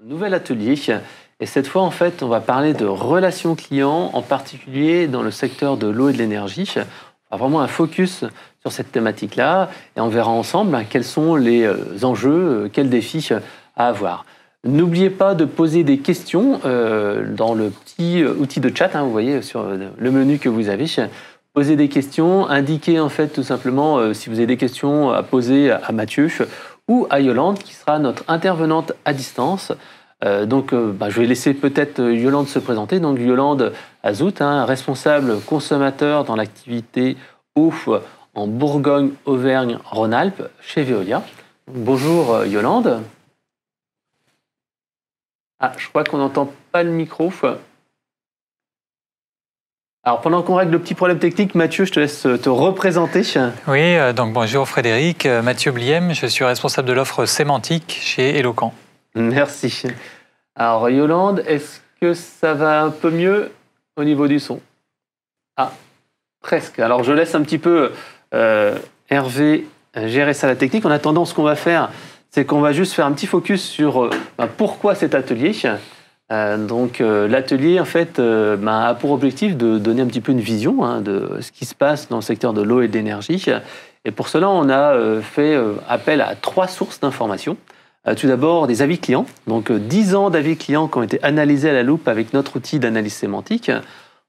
Nouvel atelier. Et cette fois, en fait, on va parler de relations clients, en particulier dans le secteur de l'eau et de l'énergie. On va vraiment un focus sur cette thématique-là et on verra ensemble quels sont les enjeux, quels défis à avoir. N'oubliez pas de poser des questions dans le petit outil de chat, vous voyez sur le menu que vous avez. Posez des questions, indiquez en fait tout simplement si vous avez des questions à poser à Mathieu ou à Yolande qui sera notre intervenante à distance. Je vais laisser peut-être Yolande se présenter. Donc Yolande Azout, responsable consommateur dans l'activité eau en Bourgogne-Auvergne-Rhône-Alpes chez Veolia. Bonjour Yolande. Je crois qu'on n'entend pas le micro. Alors, pendant qu'on règle le petit problème technique, Mathieu, je te laisse te représenter. Oui, donc bonjour Frédéric, Mathieu Bliem, je suis responsable de l'offre sémantique chez Eloquent. Merci. Alors, Yolande, est-ce que ça va un peu mieux au niveau du son? Presque. Alors, je laisse un petit peu Hervé gérer ça, la technique. En attendant, ce qu'on va faire, c'est qu'on va juste faire un petit focus sur pourquoi cet atelier. L'atelier, en fait, a pour objectif de donner un petit peu une vision de ce qui se passe dans le secteur de l'eau et de l'énergie. Et pour cela, on a fait appel à 3 sources d'informations. Tout d'abord, des avis clients. Donc, 10 ans d'avis clients qui ont été analysés à la loupe avec notre outil d'analyse sémantique.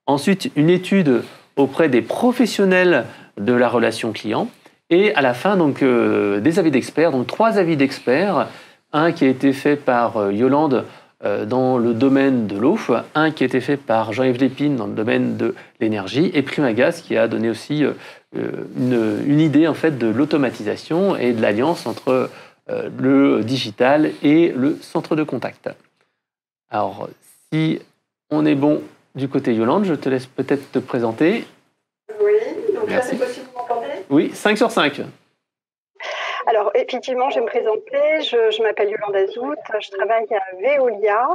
Ensuite, une étude auprès des professionnels de la relation client. Et à la fin, des avis d'experts. Donc, 3 avis d'experts. Un qui a été fait par Yolande dans le domaine de l'eau, un qui a été fait par Jean-Yves Lépine dans le domaine de l'énergie, et Primagas qui a donné aussi une idée en fait de l'automatisation et de l'alliance entre le digital et le centre de contact. Alors, si on est bon du côté Yolande, je te laisse peut-être te présenter. Oui, donc là c'est possible, vous m'entendez? Oui, 5 sur 5. Alors, effectivement, je vais me présenter. Je m'appelle Yolande Azout, je travaille à Veolia.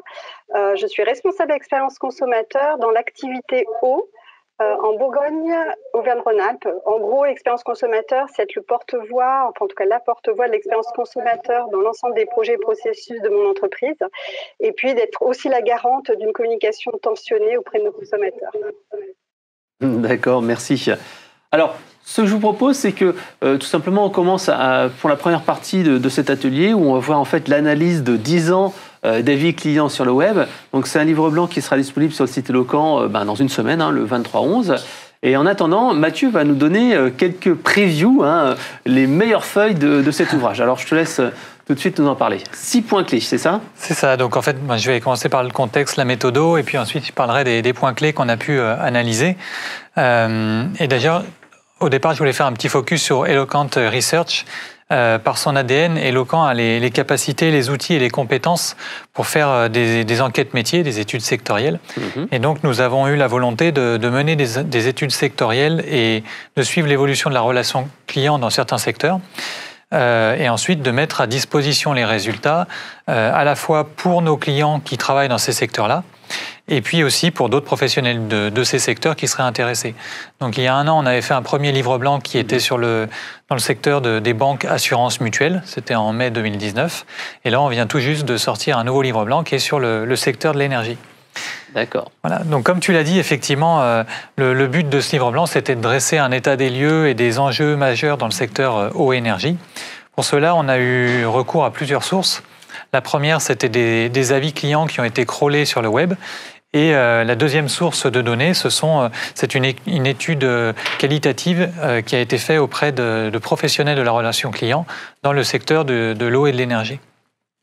Je suis responsable expérience consommateur dans l'activité eau en Bourgogne, Auvergne-Rhône-Alpes. En gros, l'expérience consommateur, c'est être le porte-voix, enfin en tout cas la porte-voix de l'expérience consommateur dans l'ensemble des projets et processus de mon entreprise. Et puis d'être aussi la garante d'une communication tensionnée auprès de nos consommateurs. D'accord, merci. Alors, ce que je vous propose, c'est que tout simplement, on commence pour la première partie de cet atelier où on va voir en fait l'analyse de 10 ans d'avis clients sur le web. Donc, c'est un livre blanc qui sera disponible sur le site Eloquent dans une semaine, le 23/11. Et en attendant, Mathieu va nous donner quelques previews, les meilleures feuilles de cet ouvrage. Alors, je te laisse tout de suite nous en parler. 6 points clés, c'est ça? C'est ça. Donc, en fait, je vais commencer par le contexte, la méthode, et puis ensuite, je parlerai des points clés qu'on a pu analyser. Et d'ailleurs, au départ, je voulais faire un petit focus sur Eloquent Research. Par son ADN, Eloquent a les capacités, les outils et les compétences pour faire des enquêtes métiers, des études sectorielles. Et donc, nous avons eu la volonté de mener des études sectorielles et de suivre l'évolution de la relation client dans certains secteurs. Et ensuite, de mettre à disposition les résultats, à la fois pour nos clients qui travaillent dans ces secteurs-là, et puis aussi pour d'autres professionnels de ces secteurs qui seraient intéressés. Donc il y a 1 an, on avait fait un premier livre blanc qui était dans le secteur des banques assurances mutuelles, c'était en mai 2019, et là on vient tout juste de sortir un nouveau livre blanc qui est sur le secteur de l'énergie. D'accord. Voilà. Donc comme tu l'as dit, effectivement, le but de ce livre blanc, c'était de dresser un état des lieux et des enjeux majeurs dans le secteur eau et énergie. Pour cela, on a eu recours à plusieurs sources. La première, c'était des avis clients qui ont été crawlés sur le web. Et la deuxième source de données, c'est une étude qualitative qui a été faite auprès de professionnels de la relation client dans le secteur de l'eau et de l'énergie.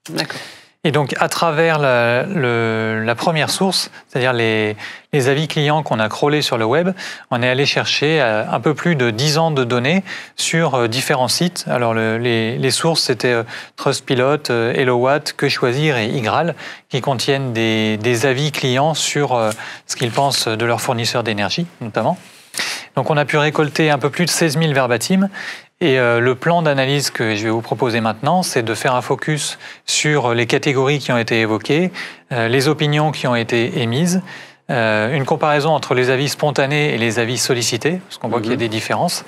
D'accord. Et donc, à travers la première source, c'est-à-dire les avis clients qu'on a crawlés sur le web, on est allé chercher un peu plus de 10 ans de données sur différents sites. Alors, les sources, c'était Trustpilot, HelloWatt, Que Choisir et Igral, qui contiennent des avis clients sur ce qu'ils pensent de leurs fournisseurs d'énergie, notamment. Donc, on a pu récolter un peu plus de 16 000 verbatim. Et le plan d'analyse que je vais vous proposer maintenant, c'est de faire un focus sur les catégories qui ont été évoquées, les opinions qui ont été émises, une comparaison entre les avis spontanés et les avis sollicités, parce qu'on voit qu'il y a des différences.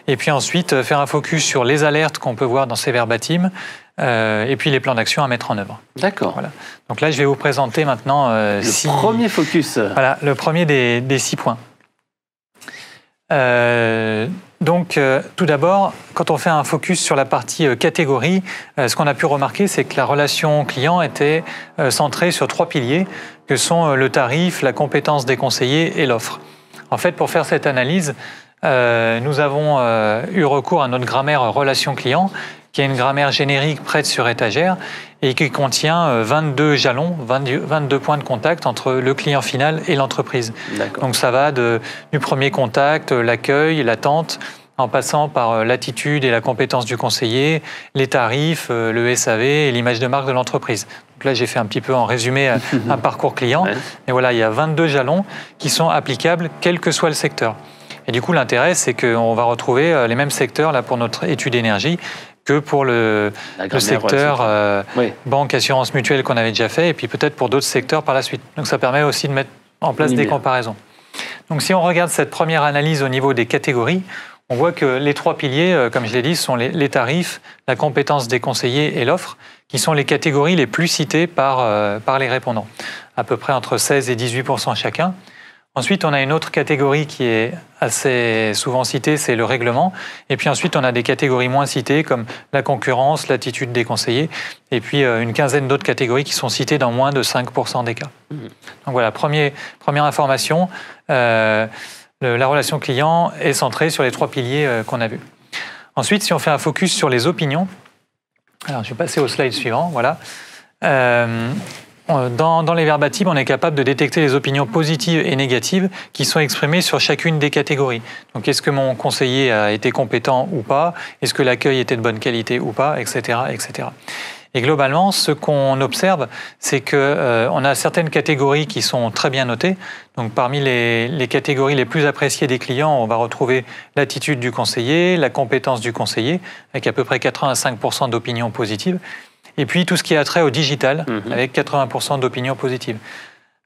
Et puis ensuite, faire un focus sur les alertes qu'on peut voir dans ces verbatims, et puis les plans d'action à mettre en œuvre. D'accord. Voilà. Donc là, je vais vous présenter maintenant le premier focus. Voilà, le premier des 6 points. Tout d'abord, quand on fait un focus sur la partie catégorie, ce qu'on a pu remarquer, c'est que la relation client était centrée sur 3 piliers, que sont le tarif, la compétence des conseillers et l'offre. En fait, pour faire cette analyse, nous avons eu recours à notre grammaire relation client, qui est une grammaire générique prête sur étagère et qui contient 22 jalons, 22 points de contact entre le client final et l'entreprise. Donc ça va du premier contact, l'accueil, l'attente, en passant par l'attitude et la compétence du conseiller, les tarifs, le SAV et l'image de marque de l'entreprise. Donc là, j'ai fait un petit peu en résumé un parcours client. Et voilà, il y a 22 jalons qui sont applicables quel que soit le secteur. Et du coup, l'intérêt, c'est qu'on va retrouver les mêmes secteurs là, pour notre étude énergie que pour le secteur banque, assurance mutuelle qu'on avait déjà fait, et puis peut-être pour d'autres secteurs par la suite. Donc ça permet aussi de mettre en place des comparaisons. Donc si on regarde cette première analyse au niveau des catégories, on voit que les 3 piliers, comme je l'ai dit, sont les tarifs, la compétence des conseillers et l'offre, qui sont les catégories les plus citées par les répondants, à peu près entre 16 et 18% chacun. Ensuite, on a une autre catégorie qui est assez souvent citée, c'est le règlement. Et puis ensuite, on a des catégories moins citées comme la concurrence, l'attitude des conseillers, et puis une quinzaine d'autres catégories qui sont citées dans moins de 5% des cas. Donc voilà, première information, la relation client est centrée sur les 3 piliers qu'on a vus. Ensuite, si on fait un focus sur les opinions, alors je vais passer au slide suivant, voilà. Dans les verbatims, on est capable de détecter les opinions positives et négatives qui sont exprimées sur chacune des catégories. Donc, est-ce que mon conseiller a été compétent ou pas? Est-ce que l'accueil était de bonne qualité ou pas? Etc. etc. Et globalement, ce qu'on observe, c'est qu'on a certaines catégories qui sont très bien notées. Donc, parmi les catégories les plus appréciées des clients, on va retrouver l'attitude du conseiller, la compétence du conseiller, avec à peu près 85% d'opinions positives. Et puis tout ce qui a trait au digital, avec 80% d'opinions positives.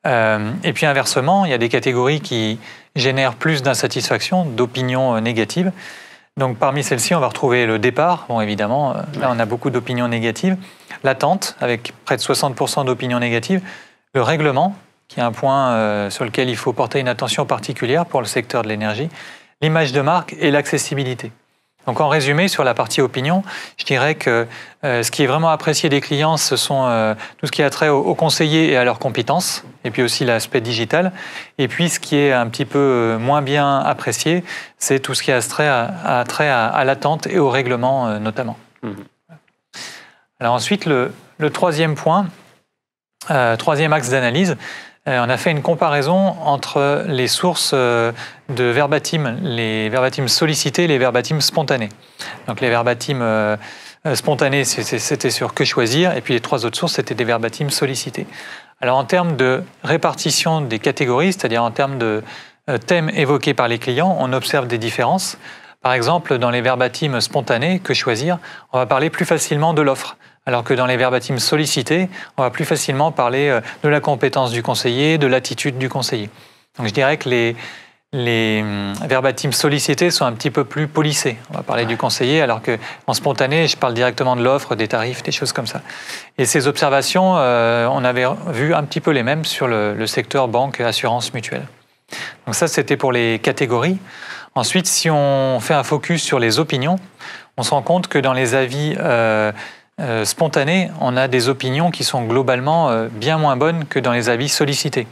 Et puis inversement, il y a des catégories qui génèrent plus d'insatisfaction, d'opinions négatives. Donc parmi celles-ci, on va retrouver le départ. Bon, évidemment, là on a beaucoup d'opinions négatives. L'attente, avec près de 60% d'opinions négatives. Le règlement, qui est un point sur lequel il faut porter une attention particulière pour le secteur de l'énergie. L'image de marque et l'accessibilité. Donc en résumé, sur la partie opinion, je dirais que ce qui est vraiment apprécié des clients, ce sont tout ce qui a trait aux conseillers et à leurs compétences, et puis aussi l'aspect digital. Et puis ce qui est un petit peu moins bien apprécié, c'est tout ce qui a trait à l'attente et au règlement notamment. Alors ensuite, le troisième point, troisième axe d'analyse, on a fait une comparaison entre les sources de verbatim, les verbatims sollicités et les verbatims spontanés. Donc les verbatims spontanés, c'était sur Que choisir, et puis les 3 autres sources, c'était des verbatims sollicités. Alors en termes de répartition des catégories, c'est-à-dire en termes de thèmes évoqués par les clients, on observe des différences. Par exemple, dans les verbatims spontanés, Que choisir, on va parler plus facilement de l'offre. Alors que dans les verbatims sollicités, on va plus facilement parler de la compétence du conseiller, de l'attitude du conseiller. Donc je dirais que les verbatims sollicités sont un petit peu plus polissés. On va parler du conseiller, alors qu'en spontané, je parle directement de l'offre, des tarifs, des choses comme ça. Et ces observations, on avait vu un petit peu les mêmes sur le secteur banque, assurance mutuelle. Donc ça, c'était pour les catégories. Ensuite, si on fait un focus sur les opinions, on se rend compte que dans les avis spontanés, on a des opinions qui sont globalement bien moins bonnes que dans les avis sollicités.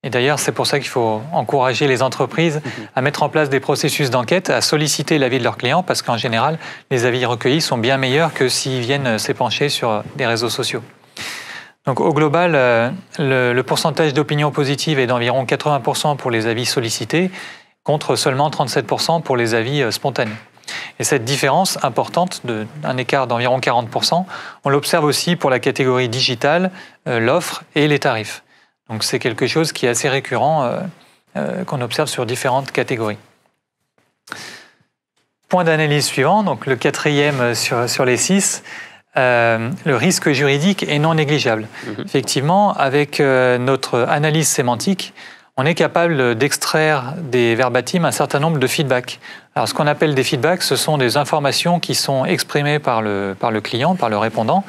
Et d'ailleurs, c'est pour ça qu'il faut encourager les entreprises à mettre en place des processus d'enquête, à solliciter l'avis de leurs clients, parce qu'en général, les avis recueillis sont bien meilleurs que s'ils viennent s'épancher sur des réseaux sociaux. Donc au global, le pourcentage d'opinions positives est d'environ 80% pour les avis sollicités, contre seulement 37% pour les avis spontanés. Et cette différence importante, d'un écart d'environ 40%, on l'observe aussi pour la catégorie digitale, l'offre et les tarifs. Donc c'est quelque chose qui est assez récurrent, qu'on observe sur différentes catégories. Point d'analyse suivant, donc le 4e sur les 6. le risque juridique est non négligeable. Effectivement, avec notre analyse sémantique, on est capable d'extraire des verbatims un certain nombre de feedbacks. Alors, ce qu'on appelle des feedbacks, ce sont des informations qui sont exprimées par le client, par le répondant.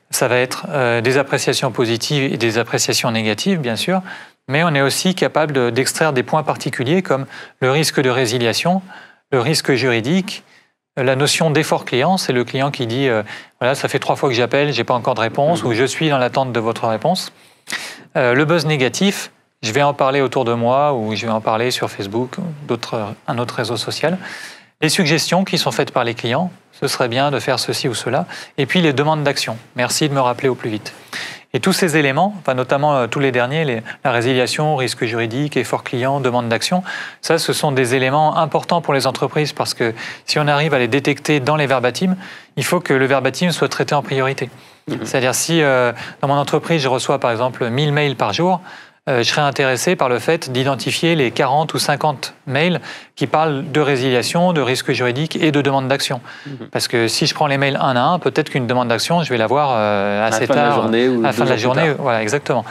Ça va être des appréciations positives et des appréciations négatives, bien sûr, mais on est aussi capable d'extraire des points particuliers comme le risque de résiliation, le risque juridique, la notion d'effort client, c'est le client qui dit voilà, ça fait 3 fois que j'appelle, j'ai pas encore de réponse, ou je suis dans l'attente de votre réponse. Le buzz négatif, je vais en parler autour de moi, ou je vais en parler sur Facebook, un autre réseau social. Les suggestions qui sont faites par les clients, ce serait bien de faire ceci ou cela. Et puis les demandes d'action, merci de me rappeler au plus vite. Et tous ces éléments, enfin notamment tous les derniers, la résiliation, risque juridique, effort client, demande d'action, ça, ce sont des éléments importants pour les entreprises parce que si on arrive à les détecter dans les verbatims, il faut que le verbatim soit traité en priorité. C'est-à-dire si dans mon entreprise, je reçois par exemple 1000 mails par jour, je serais intéressé par le fait d'identifier les 40 ou 50 mails qui parlent de résiliation, de risque juridique et de demande d'action. Parce que si je prends les mails un à un, peut-être qu'une demande d'action, je vais l'avoir assez tard, à la fin de la journée. Voilà, exactement.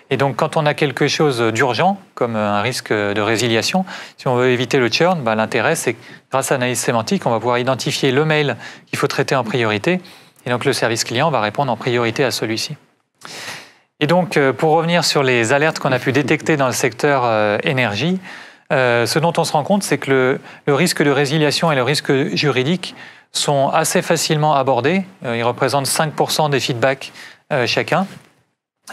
Et donc, quand on a quelque chose d'urgent, comme un risque de résiliation, si on veut éviter le churn, l'intérêt, c'est que grâce à l'analyse sémantique, on va pouvoir identifier le mail qu'il faut traiter en priorité. Et donc, le service client va répondre en priorité à celui-ci. Et donc, pour revenir sur les alertes qu'on a pu détecter dans le secteur énergie, ce dont on se rend compte, c'est que le risque de résiliation et le risque juridique sont assez facilement abordés. Ils représentent 5% des feedbacks chacun,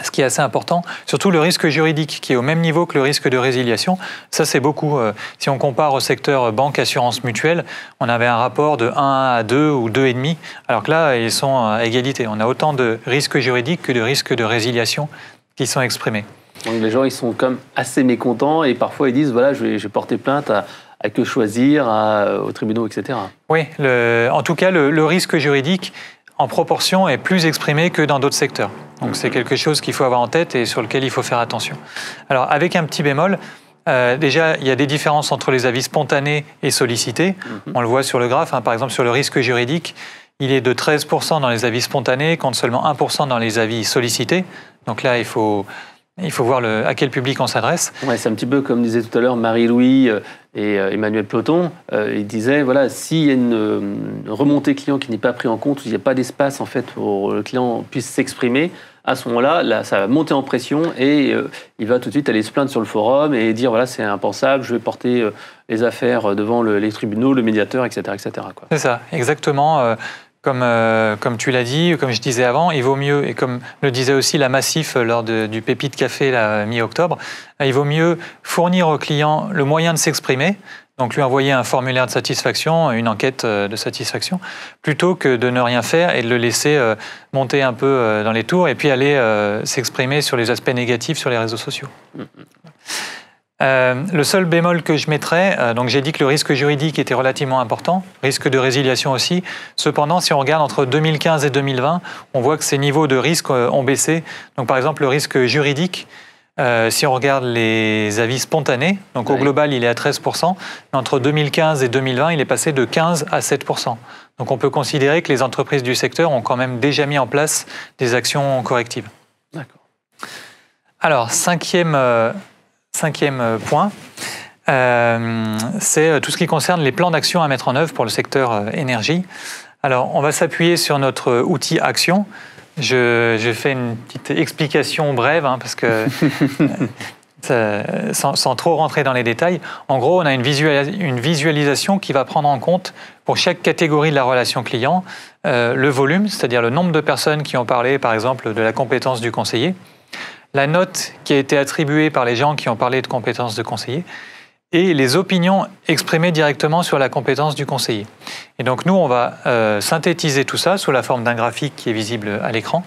ce qui est assez important. Surtout le risque juridique, qui est au même niveau que le risque de résiliation. Ça, c'est beaucoup. Si on compare au secteur banque, assurance, mutuelle, on avait un rapport de 1 à 2 ou 2,5, alors que là, ils sont à égalité. On a autant de risques juridiques que de risques de résiliation qui sont exprimés. Donc les gens, ils sont comme assez mécontents et parfois ils disent, voilà, je vais porter plainte à que choisir, aux tribunaux, etc. Oui, en tout cas, le risque juridique, en proportion, est plus exprimé que dans d'autres secteurs. Donc c'est quelque chose qu'il faut avoir en tête et sur lequel il faut faire attention. Alors avec un petit bémol, déjà il y a des différences entre les avis spontanés et sollicités. On le voit sur le graphe, par exemple sur le risque juridique, il est de 13% dans les avis spontanés contre seulement 1% dans les avis sollicités. Donc là il faut voir à quel public on s'adresse. Ouais, c'est un petit peu comme disait tout à l'heure Marie-Louis et Emmanuel Ploton. Ils disaient, voilà, s'il y a une remontée client qui n'est pas prise en compte, il n'y a pas d'espace en fait pour le client puisse s'exprimer, à ce moment-là, là, ça va monter en pression et il va tout de suite aller se plaindre sur le forum et dire, voilà, c'est impensable, je vais porter les affaires devant les tribunaux, le médiateur, etc. etc. C'est ça, exactement. Comme tu l'as dit, comme je disais avant, il vaut mieux, et comme le disait aussi la Massif lors du Pépite Café mi-octobre, il vaut mieux fournir au client le moyen de s'exprimer, donc lui envoyer un formulaire de satisfaction, une enquête de satisfaction, plutôt que de ne rien faire et de le laisser monter un peu dans les tours et puis aller s'exprimer sur les aspects négatifs sur les réseaux sociaux. Le seul bémol que je mettrais, donc j'ai dit que le risque juridique était relativement important, risque de résiliation aussi. Cependant, si on regarde entre 2015 et 2020, on voit que ces niveaux de risque ont baissé. Donc par exemple, le risque juridique, si on regarde les avis spontanés, donc au global, il est à 13%, mais entre 2015 et 2020, il est passé de 15 à 7%. Donc on peut considérer que les entreprises du secteur ont quand même déjà mis en place des actions correctives. D'accord. Alors, cinquième point, c'est tout ce qui concerne les plans d'action à mettre en œuvre pour le secteur énergie. Alors, on va s'appuyer sur notre outil Action. Je fais une petite explication brève, parce que sans trop rentrer dans les détails. En gros, on a une visualisation qui va prendre en compte pour chaque catégorie de la relation client le volume, c'est-à-dire le nombre de personnes qui ont parlé, par exemple, de la compétence du conseiller, la note qui a été attribuée par les gens qui ont parlé de compétences de conseiller et les opinions exprimées directement sur la compétence du conseiller. Et donc nous, on va synthétiser tout ça sous la forme d'un graphique qui est visible à l'écran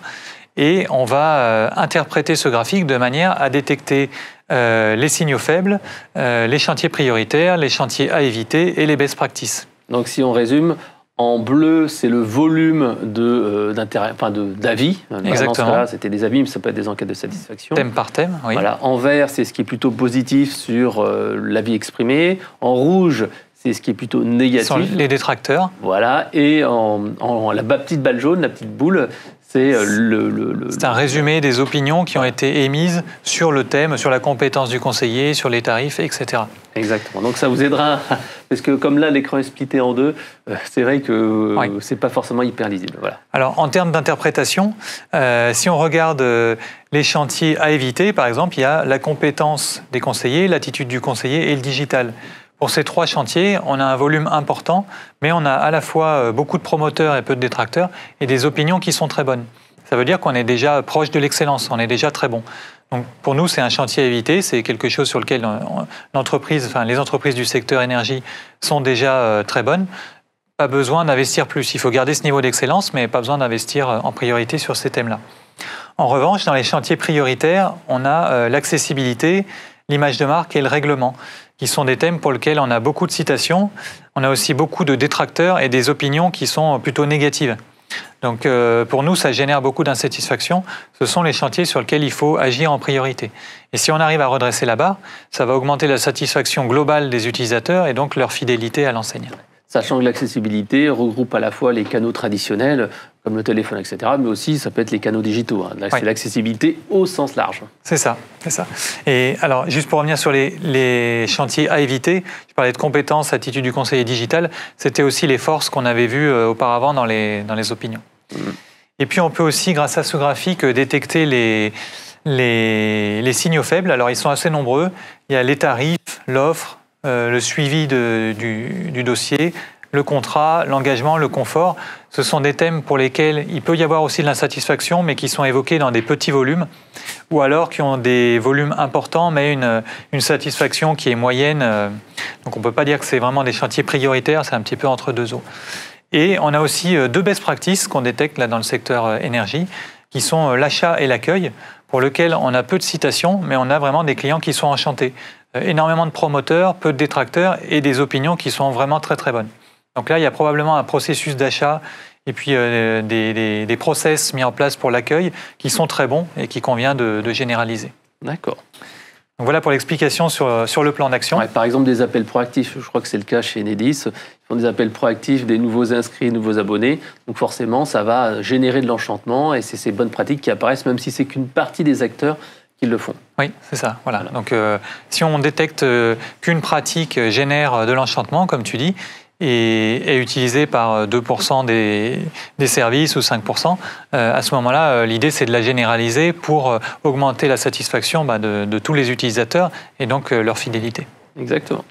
et on va interpréter ce graphique de manière à détecter les signaux faibles, les chantiers prioritaires, les chantiers à éviter et les best practices. Donc si on résume, en bleu, c'est le volume d'avis. Exactement. Dans ce cas-là, c'était des avis, mais ça peut être des enquêtes de satisfaction. Thème par thème, oui. Voilà. En vert, c'est ce qui est plutôt positif sur l'avis exprimé. En rouge, c'est ce qui est plutôt négatif. Ce sont les détracteurs. Voilà, et la petite balle jaune, la petite boule, c'est C'est un résumé des opinions qui ont été émises sur le thème, sur la compétence du conseiller, sur les tarifs, etc. Exactement. Donc ça vous aidera, parce que comme là l'écran est splitté en deux, c'est vrai que c'est pas forcément hyper lisible. Voilà. Alors en termes d'interprétation, si on regarde les chantiers à éviter, par exemple, il y a la compétence des conseillers, l'attitude du conseiller et le digital. Pour ces 3 chantiers, on a un volume important, mais on a à la fois beaucoup de promoteurs et peu de détracteurs et des opinions qui sont très bonnes. Ça veut dire qu'on est déjà proche de l'excellence, on est déjà très bon. Donc pour nous, c'est un chantier à éviter, c'est quelque chose sur lequel les entreprises du secteur énergie sont déjà très bonnes. Pas besoin d'investir plus. Il faut garder ce niveau d'excellence, mais pas besoin d'investir en priorité sur ces thèmes-là. En revanche, dans les chantiers prioritaires, on a l'accessibilité, l'image de marque et le règlement, qui sont des thèmes pour lesquels on a beaucoup de citations. On a aussi beaucoup de détracteurs et des opinions qui sont plutôt négatives. Donc pour nous, ça génère beaucoup d'insatisfaction. Ce sont les chantiers sur lesquels il faut agir en priorité. Et si on arrive à redresser la barre, ça va augmenter la satisfaction globale des utilisateurs et donc leur fidélité à l'enseigne. Sachant que l'accessibilité regroupe à la fois les canaux traditionnels, comme le téléphone, etc., mais aussi ça peut être les canaux digitaux. Là, c'est l'accessibilité au sens large. C'est ça, c'est ça. Et alors, juste pour revenir sur les chantiers à éviter, je parlais de compétences, attitude du conseiller digital, c'était aussi les forces qu'on avait vues auparavant dans les opinions. Et puis, on peut aussi, grâce à ce graphique, détecter les signaux faibles. Alors, ils sont assez nombreux. Il y a les tarifs, l'offre, le suivi du dossier, le contrat, l'engagement, le confort. Ce sont des thèmes pour lesquels il peut y avoir aussi de l'insatisfaction, mais qui sont évoqués dans des petits volumes, ou alors qui ont des volumes importants, mais une satisfaction qui est moyenne. Donc on ne peut pas dire que c'est vraiment des chantiers prioritaires, c'est un petit peu entre deux eaux. Et on a aussi 2 best practices qu'on détecte là dans le secteur énergie, qui sont l'achat et l'accueil, pour lequel on a peu de citations, mais on a vraiment des clients qui sont enchantés. Énormément de promoteurs, peu de détracteurs et des opinions qui sont vraiment très très bonnes. Donc là, il y a probablement un processus d'achat et puis des process mis en place pour l'accueil qui sont très bons et qui convient de généraliser. D'accord. Donc voilà pour l'explication sur le plan d'action. Ouais, par exemple, des appels proactifs. Je crois que c'est le cas chez Enedis. Ils font des appels proactifs, des nouveaux inscrits, nouveaux abonnés. Donc forcément, ça va générer de l'enchantement et c'est ces bonnes pratiques qui apparaissent, même si c'est qu'une partie des acteurs qui le font. Oui, c'est ça. Voilà. Donc si on détecte qu'une pratique génère de l'enchantement, comme tu dis, et est utilisée par 2% des services ou 5%, à ce moment-là, l'idée, c'est de la généraliser pour augmenter la satisfaction de tous les utilisateurs et donc leur fidélité. Exactement.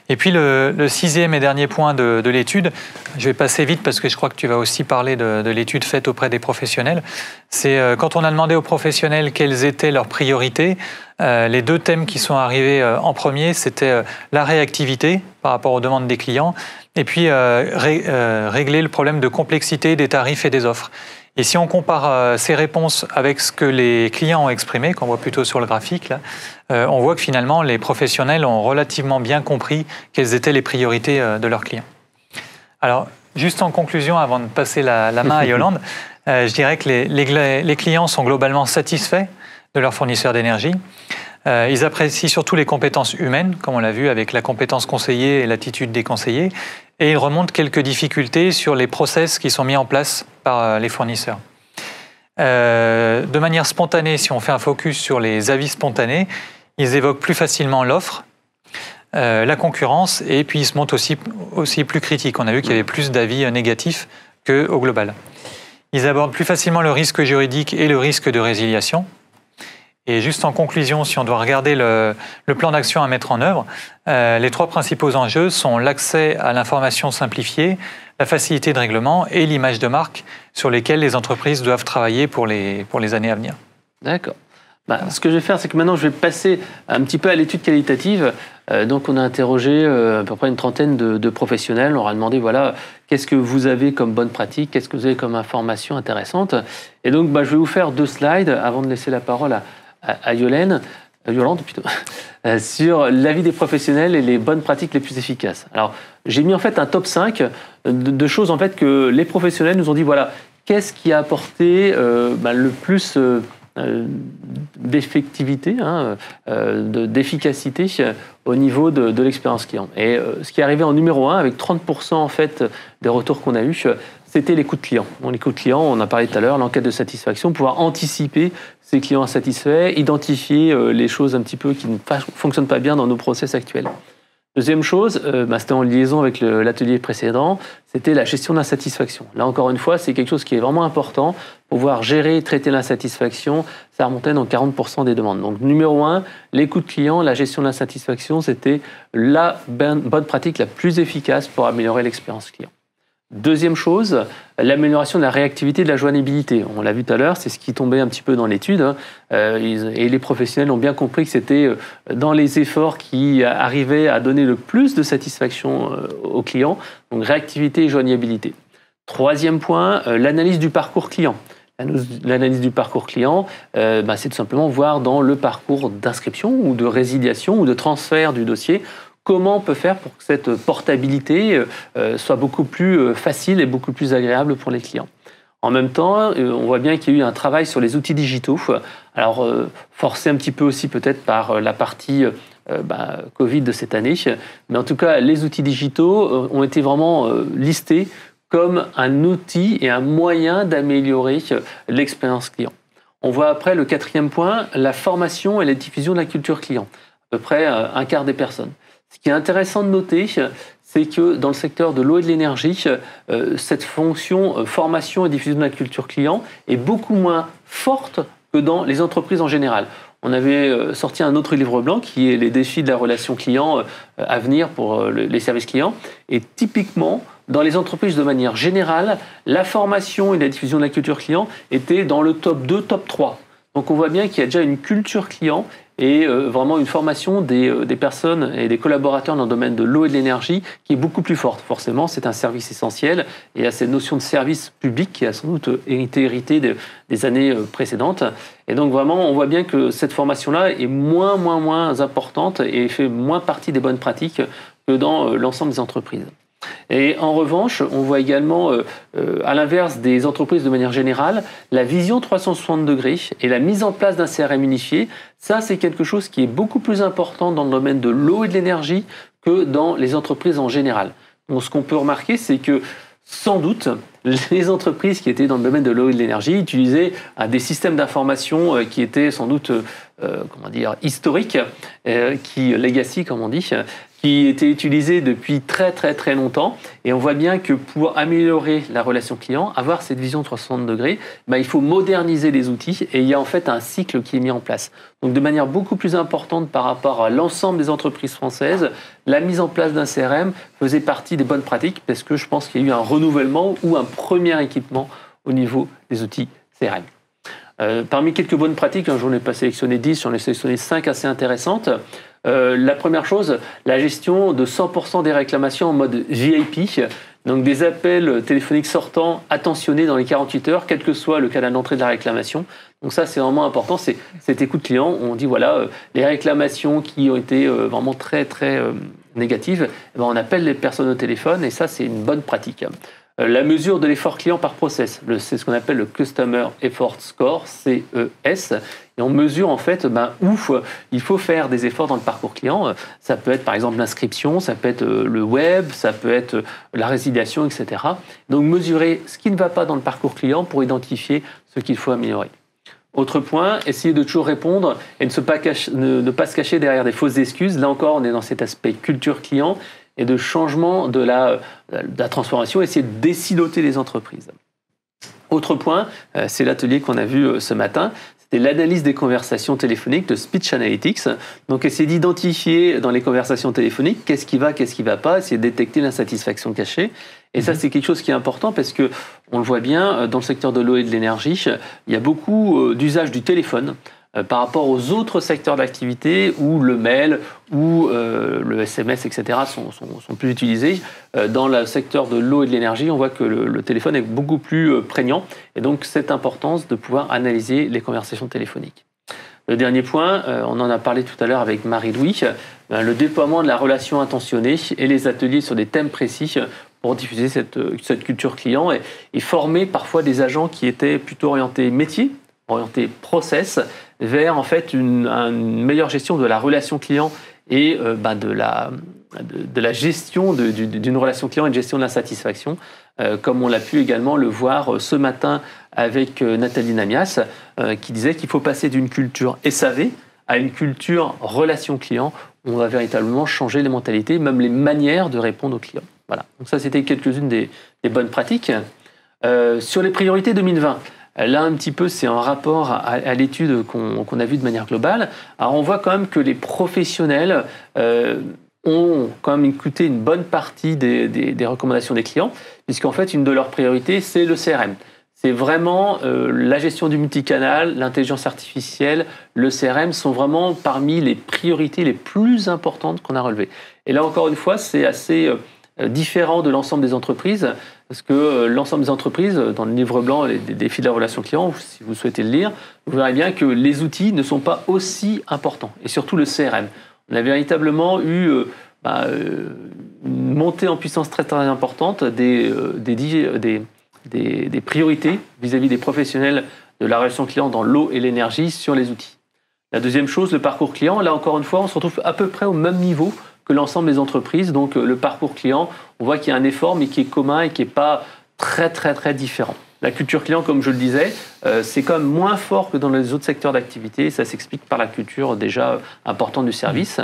Et puis le 6e et dernier point de l'étude, je vais passer vite parce que je crois que tu vas aussi parler de l'étude faite auprès des professionnels, c'est quand on a demandé aux professionnels quelles étaient leurs priorités, les 2 thèmes qui sont arrivés en premier, c'était la réactivité par rapport aux demandes des clients et puis régler le problème de complexité des tarifs et des offres. Et si on compare ces réponses avec ce que les clients ont exprimé, qu'on voit plutôt sur le graphique, là, on voit que finalement, les professionnels ont relativement bien compris quelles étaient les priorités de leurs clients. Alors, juste en conclusion, avant de passer la main à Yolande, je dirais que les clients sont globalement satisfaits de leurs fournisseurs d'énergie. Ils apprécient surtout les compétences humaines, comme on l'a vu avec la compétence conseiller et l'attitude des conseillers, et ils remontent quelques difficultés sur les process qui sont mis en place par les fournisseurs. De manière spontanée, si on fait un focus sur les avis spontanés, ils évoquent plus facilement l'offre, la concurrence, et puis ils se montrent aussi plus critiques. On a vu qu'il y avait plus d'avis négatifs qu'au global. Ils abordent plus facilement le risque juridique et le risque de résiliation. Et juste en conclusion, si on doit regarder le plan d'action à mettre en œuvre, les 3 principaux enjeux sont l'accès à l'information simplifiée, la facilité de règlement et l'image de marque sur lesquelles les entreprises doivent travailler pour les années à venir. D'accord. Ce que je vais faire, c'est que maintenant, je vais passer un petit peu à l'étude qualitative. Donc, on a interrogé à peu près une trentaine de professionnels. On leur a demandé, voilà, qu'est-ce que vous avez comme bonne pratique, qu'est-ce que vous avez comme information intéressante. Et donc, je vais vous faire 2 slides avant de laisser la parole à Yolande plutôt, sur l'avis des professionnels et les bonnes pratiques les plus efficaces. Alors, j'ai mis en fait un top 5 de choses en fait que les professionnels nous ont dit, voilà, qu'est-ce qui a apporté le plus d'effectivité, d'efficacité au niveau de l'expérience client. Et ce qui est arrivé en numéro 1, avec 30% en fait des retours qu'on a eus, c'était l'écoute client. L'écoute client, on a parlé tout à l'heure, l'enquête de satisfaction, pouvoir anticiper ces clients insatisfaits, identifier les choses un petit peu qui ne fonctionnent pas bien dans nos process actuels. Deuxième chose, c'était en liaison avec l'atelier précédent, c'était la gestion de l'insatisfaction. Là, encore une fois, c'est quelque chose qui est vraiment important. Pouvoir gérer et traiter l'insatisfaction, ça remontait dans 40% des demandes. Donc, numéro 1, l'écoute client, la gestion de l'insatisfaction, c'était la bonne pratique la plus efficace pour améliorer l'expérience client. Deuxième chose, l'amélioration de la réactivité et de la joignabilité. On l'a vu tout à l'heure, c'est ce qui tombait un petit peu dans l'étude. Et les professionnels ont bien compris que c'était dans les efforts qui arrivaient à donner le plus de satisfaction aux clients. Donc réactivité et joignabilité. Troisième point, l'analyse du parcours client. L'analyse du parcours client, c'est tout simplement voir dans le parcours d'inscription ou de résiliation ou de transfert du dossier comment on peut faire pour que cette portabilité soit beaucoup plus facile et beaucoup plus agréable pour les clients. En même temps, on voit bien qu'il y a eu un travail sur les outils digitaux. Alors, forcé un petit peu aussi peut-être par la partie Covid de cette année. Mais en tout cas, les outils digitaux ont été vraiment listés comme un outil et un moyen d'améliorer l'expérience client. On voit après le quatrième point, la formation et la diffusion de la culture client. À peu près un quart des personnes. Ce qui est intéressant de noter, c'est que dans le secteur de l'eau et de l'énergie, cette fonction formation et diffusion de la culture client est beaucoup moins forte que dans les entreprises en général. On avait sorti un autre livre blanc qui est les défis de la relation client à venir pour les services clients. Et typiquement, dans les entreprises de manière générale, la formation et la diffusion de la culture client étaient dans le top 2, top 3. Donc on voit bien qu'il y a déjà une culture client et vraiment une formation des personnes et des collaborateurs dans le domaine de l'eau et de l'énergie qui est beaucoup plus forte. Forcément, c'est un service essentiel et il y a cette notion de service public qui a sans doute été héritée des années précédentes. Et donc vraiment, on voit bien que cette formation-là est moins importante et fait moins partie des bonnes pratiques que dans l'ensemble des entreprises. Et en revanche, on voit également, à l'inverse des entreprises de manière générale, la vision 360 degrés et la mise en place d'un CRM unifié. Ça, c'est quelque chose qui est beaucoup plus important dans le domaine de l'eau et de l'énergie que dans les entreprises en général. Donc, ce qu'on peut remarquer, c'est que sans doute, les entreprises qui étaient dans le domaine de l'eau et de l'énergie utilisaient des systèmes d'information qui étaient sans doute historiques, legacy, comme on dit, qui étaient utilisés depuis très longtemps. Et on voit bien que pour améliorer la relation client, avoir cette vision 360 degrés, il faut moderniser les outils et il y a en fait un cycle qui est mis en place. Donc de manière beaucoup plus importante par rapport à l'ensemble des entreprises françaises, la mise en place d'un CRM faisait partie des bonnes pratiques parce que je pense qu'il y a eu un renouvellement ou un premier équipement au niveau des outils CRM. Parmi quelques bonnes pratiques, j'en ai pas sélectionné 10, j'en ai sélectionné 5 assez intéressantes. La première chose, la gestion de 100% des réclamations en mode VIP, donc des appels téléphoniques sortants attentionnés dans les 48 heures, quel que soit le canal d'entrée de la réclamation. Donc ça, c'est vraiment important, c'est cette écoute client. On dit, voilà, les réclamations qui ont été vraiment très négatives, on appelle les personnes au téléphone et ça, c'est une bonne pratique. La mesure de l'effort client par process, c'est ce qu'on appelle le Customer Effort Score, CES. Et on mesure en fait où il faut faire des efforts dans le parcours client. Ça peut être par exemple l'inscription, ça peut être le web, ça peut être la résiliation, etc. Donc mesurer ce qui ne va pas dans le parcours client pour identifier ce qu'il faut améliorer. Autre point, essayer de toujours répondre et ne pas se cacher derrière des fausses excuses. Là encore, on est dans cet aspect culture client et de changement de la transformation, essayer de désiloter les entreprises. Autre point, c'est l'atelier qu'on a vu ce matin, c'était l'analyse des conversations téléphoniques, de Speech Analytics. Donc essayer d'identifier dans les conversations téléphoniques qu'est-ce qui va pas, essayer de détecter l'insatisfaction cachée. Et ça, c'est quelque chose qui est important parce que on le voit bien, dans le secteur de l'eau et de l'énergie, il y a beaucoup d'usage du téléphone par rapport aux autres secteurs d'activité où le mail ou le SMS, etc. sont plus utilisés. Dans le secteur de l'eau et de l'énergie, on voit que le téléphone est beaucoup plus prégnant et donc cette importance de pouvoir analyser les conversations téléphoniques. Le dernier point, on en a parlé tout à l'heure avec Marie-Louis, le déploiement de la relation intentionnée et les ateliers sur des thèmes précis pour diffuser cette culture client et former parfois des agents qui étaient plutôt orientés métier, orienté process, vers en fait une meilleure gestion de la relation client et de la gestion d'une relation client et de gestion de la satisfaction, comme on l'a pu également le voir ce matin avec Nathalie Namias, qui disait qu'il faut passer d'une culture SAV à une culture relation client. On va véritablement changer les mentalités, même les manières de répondre aux clients. Voilà. Donc ça, c'était quelques-unes des bonnes pratiques. Sur les priorités 2020, là, un petit peu, c'est un rapport à l'étude qu'on a vue de manière globale. Alors, on voit quand même que les professionnels ont quand même écouté une bonne partie des recommandations des clients, puisqu'en fait, une de leurs priorités, c'est le CRM. C'est vraiment la gestion du multicanal, l'intelligence artificielle, le CRM sont vraiment parmi les priorités les plus importantes qu'on a relevées. Et là, encore une fois, c'est assez différent de l'ensemble des entreprises, parce que l'ensemble des entreprises, dans le livre blanc des défis de la relation client, si vous souhaitez le lire, vous verrez bien que les outils ne sont pas aussi importants, et surtout le CRM. On a véritablement eu une montée en puissance très très importante des priorités vis-à-vis des professionnels de la relation client dans l'eau et l'énergie sur les outils. La deuxième chose, le parcours client, là encore une fois, on se retrouve à peu près au même niveau que l'ensemble des entreprises. Donc le parcours client, on voit qu'il y a un effort, mais qui est commun et qui n'est pas très très très différent. La culture client, comme je le disais, c'est quand même moins fort que dans les autres secteurs d'activité. Ça s'explique par la culture déjà importante du service.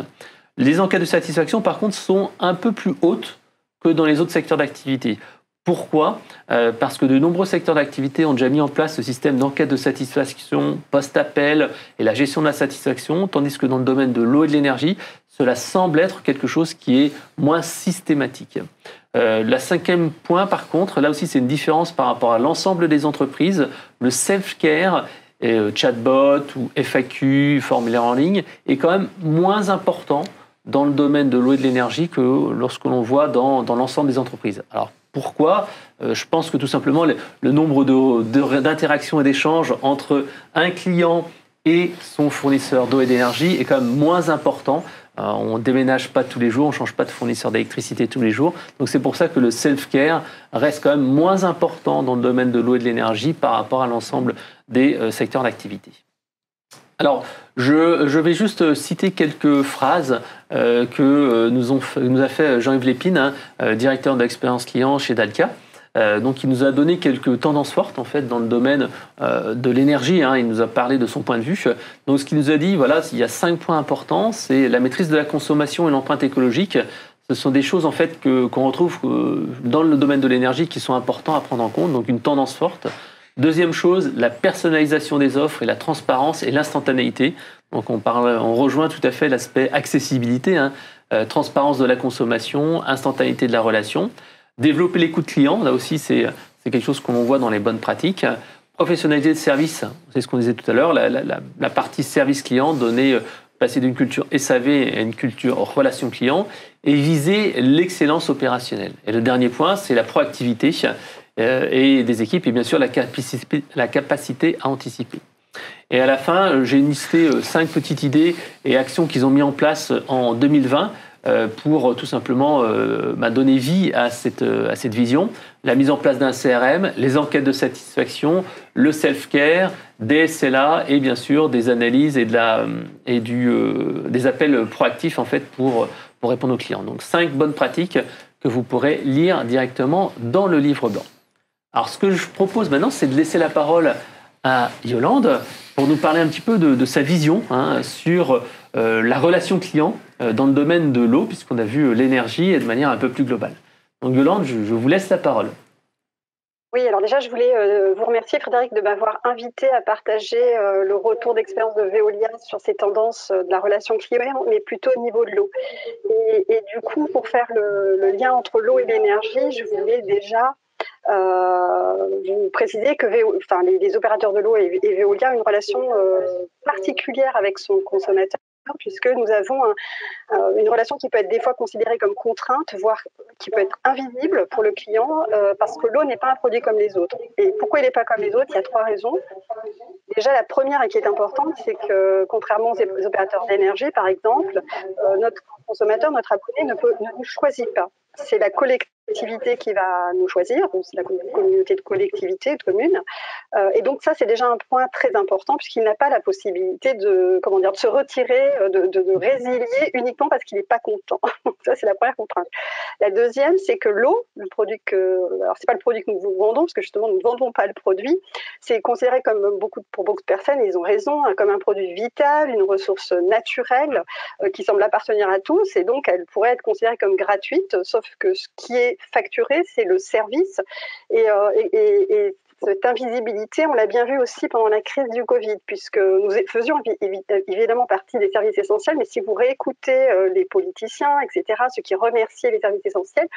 Les enquêtes de satisfaction, par contre, sont un peu plus hautes que dans les autres secteurs d'activité. Pourquoi ? Parce que de nombreux secteurs d'activité ont déjà mis en place ce système d'enquête de satisfaction post-appel et la gestion de la satisfaction, tandis que dans le domaine de l'eau et de l'énergie, cela semble être quelque chose qui est moins systématique. La cinquième point, par contre, là aussi c'est une différence par rapport à l'ensemble des entreprises. Le self-care, chatbot ou FAQ, formulaire en ligne, est quand même moins important dans le domaine de l'eau et de l'énergie que lorsque l'on voit dans l'ensemble des entreprises. Alors, pourquoi ? Je pense que tout simplement, le nombre d'interactions et d'échanges entre un client et son fournisseur d'eau et d'énergie est quand même moins important. On ne déménage pas tous les jours, on ne change pas de fournisseur d'électricité tous les jours. Donc c'est pour ça que le self-care reste quand même moins important dans le domaine de l'eau et de l'énergie par rapport à l'ensemble des secteurs d'activité. Alors, je vais juste citer quelques phrases que nous a fait Jean-Yves Lépine, directeur de l'expérience client chez Dalca. Donc, il nous a donné quelques tendances fortes en fait dans le domaine de l'énergie. Il nous a parlé de son point de vue. Donc, ce qu'il nous a dit, voilà, il y a 5 points importants. C'est la maîtrise de la consommation et l'empreinte écologique. Ce sont des choses en fait qu'on retrouve dans le domaine de l'énergie qui sont importants à prendre en compte. Donc, une tendance forte. Deuxième chose, la personnalisation des offres et la transparence et l'instantanéité. Donc on rejoint tout à fait l'aspect accessibilité, transparence de la consommation, instantanéité de la relation. Développer l'écoute client, là aussi c'est quelque chose qu'on voit dans les bonnes pratiques. Professionnaliser le service, c'est ce qu'on disait tout à l'heure, la partie service client, passer d'une culture SAV à une culture relation client et viser l'excellence opérationnelle. Et le dernier point, c'est la proactivité et des équipes et bien sûr la capacité à anticiper. Et à la fin, j'ai listé 5 petites idées et actions qu'ils ont mis en place en 2020 pour tout simplement donner vie à cette vision. La mise en place d'un CRM, les enquêtes de satisfaction, le self-care, des SLA et bien sûr des analyses des appels proactifs en fait pour répondre aux clients. Donc 5 bonnes pratiques que vous pourrez lire directement dans le livre blanc. Alors, ce que je propose maintenant, c'est de laisser la parole à Yolande pour nous parler un petit peu de sa vision sur la relation client dans le domaine de l'eau, puisqu'on a vu l'énergie et de manière un peu plus globale. Donc, Yolande, je vous laisse la parole. Oui, alors déjà, je voulais vous remercier, Frédéric, de m'avoir invité à partager le retour d'expérience de Veolia sur ces tendances de la relation client, mais plutôt au niveau de l'eau. Et du coup, pour faire le lien entre l'eau et l'énergie, je voulais déjà vous préciser que les opérateurs de l'eau et Veolia ont une relation particulière avec son consommateur, puisque nous avons une relation qui peut être des fois considérée comme contrainte, voire qui peut être invisible pour le client, parce que l'eau n'est pas un produit comme les autres. Et pourquoi il n'est pas comme les autres ? Il y a 3 raisons. Déjà, la première et qui est importante, c'est que contrairement aux opérateurs d'énergie, par exemple, notre consommateur, notre abonné ne nous choisit pas. C'est la collectivité collectivité qui va nous choisir, donc c'est la communauté de collectivités, de communes. Et donc ça, c'est déjà un point très important puisqu'il n'a pas la possibilité de se retirer, de résilier uniquement parce qu'il n'est pas content. Donc ça, c'est la première contrainte. La deuxième, c'est que l'eau, le produit alors c'est pas le produit que nous vous vendons parce que justement nous ne vendons pas le produit, c'est considéré comme pour beaucoup de personnes, ils ont raison, comme un produit vital, une ressource naturelle qui semble appartenir à tous et donc elle pourrait être considérée comme gratuite, sauf que ce qui est facturé, c'est le service et cette invisibilité, on l'a bien vu aussi pendant la crise du Covid, puisque nous faisions évidemment partie des services essentiels, mais si vous réécoutez les politiciens, etc., ceux qui remerciaient les services essentiels,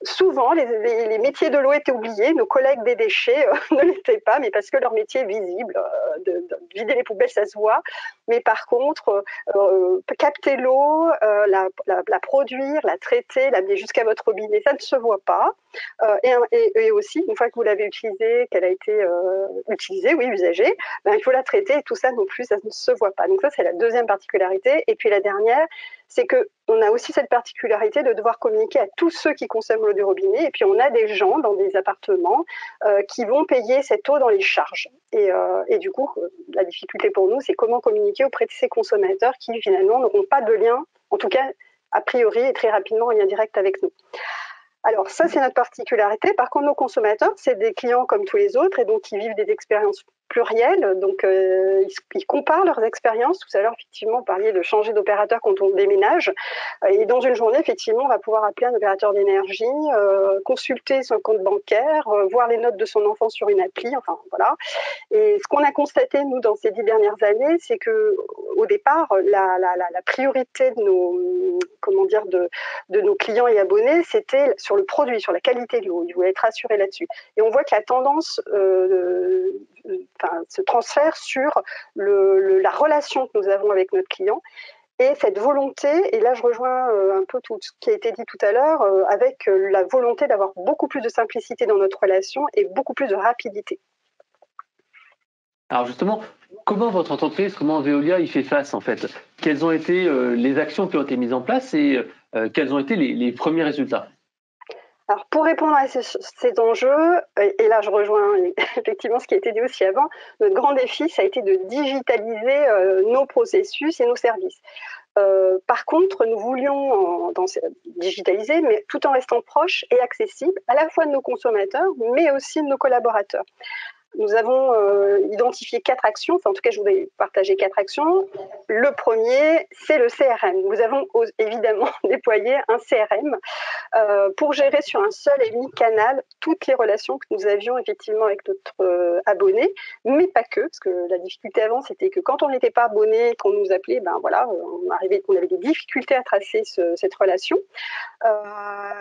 souvent, les métiers de l'eau étaient oubliés, nos collègues des déchets ne l'étaient pas, mais parce que leur métier est visible. De vider les poubelles, ça se voit. Mais par contre, capter l'eau, la produire, la traiter, l'amener jusqu'à votre robinet, ça ne se voit pas. Et aussi, une fois que vous l'avez utilisée, qu'elle a été utilisée, oui, usagée, il faut la traiter et tout ça non plus, ça ne se voit pas. Donc ça, c'est la deuxième particularité. Et puis la dernière, c'est qu'on a aussi cette particularité de devoir communiquer à tous ceux qui consomment l'eau du robinet. Et puis on a des gens dans des appartements qui vont payer cette eau dans les charges. Et du coup, la difficulté pour nous, c'est comment communiquer auprès de ces consommateurs qui finalement n'auront pas de lien, en tout cas a priori et très rapidement en lien direct avec nous. Alors ça, c'est notre particularité. Par contre, nos consommateurs, c'est des clients comme tous les autres et donc ils vivent des expériences plurielles. Donc ils comparent leurs expériences. Tout à l'heure, effectivement, vous parliez de changer d'opérateur quand on déménage. Et dans une journée, effectivement, on va pouvoir appeler un opérateur d'énergie, consulter son compte bancaire, voir les notes de son enfant sur une appli. Enfin, voilà. Et ce qu'on a constaté, nous, dans ces 10 dernières années, c'est que au départ, la priorité de nos clients et abonnés, c'était sur le produit, sur la qualité de l'eau. Ils voulaient être rassurés là-dessus. Et on voit que la tendance se transfère sur la relation que nous avons avec notre client et cette volonté, et là je rejoins un peu tout ce qui a été dit tout à l'heure, avec la volonté d'avoir beaucoup plus de simplicité dans notre relation et beaucoup plus de rapidité. Alors justement, comment votre entreprise, comment Veolia y fait face en fait? Quelles ont été les actions qui ont été mises en place et quels ont été les premiers résultats? Alors, pour répondre à ces enjeux, et là je rejoins effectivement ce qui a été dit aussi avant, notre grand défi, ça a été de digitaliser nos processus et nos services. Par contre, nous voulions digitaliser, mais tout en restant proches et accessibles à la fois de nos consommateurs, mais aussi de nos collaborateurs. Nous avons identifié 4 actions, enfin en tout cas je voudrais partager 4 actions. Le premier, c'est le CRM. Nous avons évidemment déployé un CRM pour gérer sur un seul et unique canal toutes les relations que nous avions effectivement avec notre abonné, mais pas que, parce que la difficulté avant c'était que quand on n'était pas abonné, qu'on nous appelait, on avait des difficultés à tracer cette relation.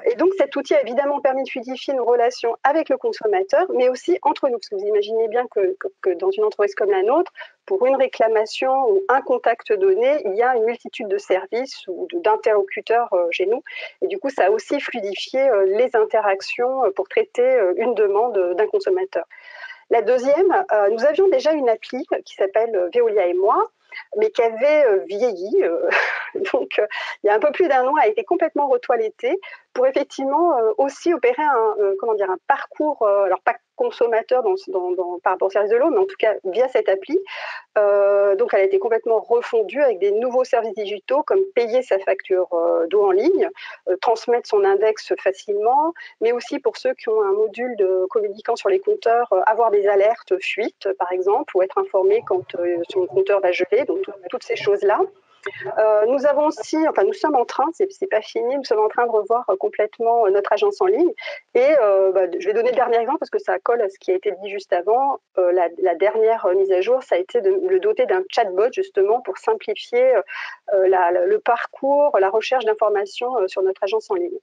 Et donc cet outil a évidemment permis de fluidifier nos relations avec le consommateur, mais aussi entre nous, parce que vous imaginez bien que dans une entreprise comme la nôtre, pour une réclamation ou un contact donné, il y a une multitude de services ou d'interlocuteurs chez nous. Et du coup, ça a aussi fluidifié les interactions pour traiter une demande d'un consommateur. La deuxième, nous avions déjà une appli qui s'appelle Veolia et moi, mais qui avait vieilli. Donc, il y a un peu plus d'1 an, a été complètement retoilettée pour effectivement aussi opérer un parcours, alors pas consommateur par rapport au service de l'eau, mais en tout cas via cette appli. Donc, elle a été complètement refondue avec des nouveaux services digitaux comme payer sa facture d'eau en ligne, transmettre son index facilement, mais aussi pour ceux qui ont un module de communiquant sur les compteurs, avoir des alertes fuite, par exemple, ou être informé quand son compteur va geler, donc toutes ces choses-là. Nous sommes en train, c'est pas fini, nous sommes en train de revoir complètement notre agence en ligne. Et je vais donner le dernier exemple parce que ça colle à ce qui a été dit juste avant. La dernière mise à jour, ça a été de le doter d'un chatbot justement pour simplifier le parcours, la recherche d'informations sur notre agence en ligne.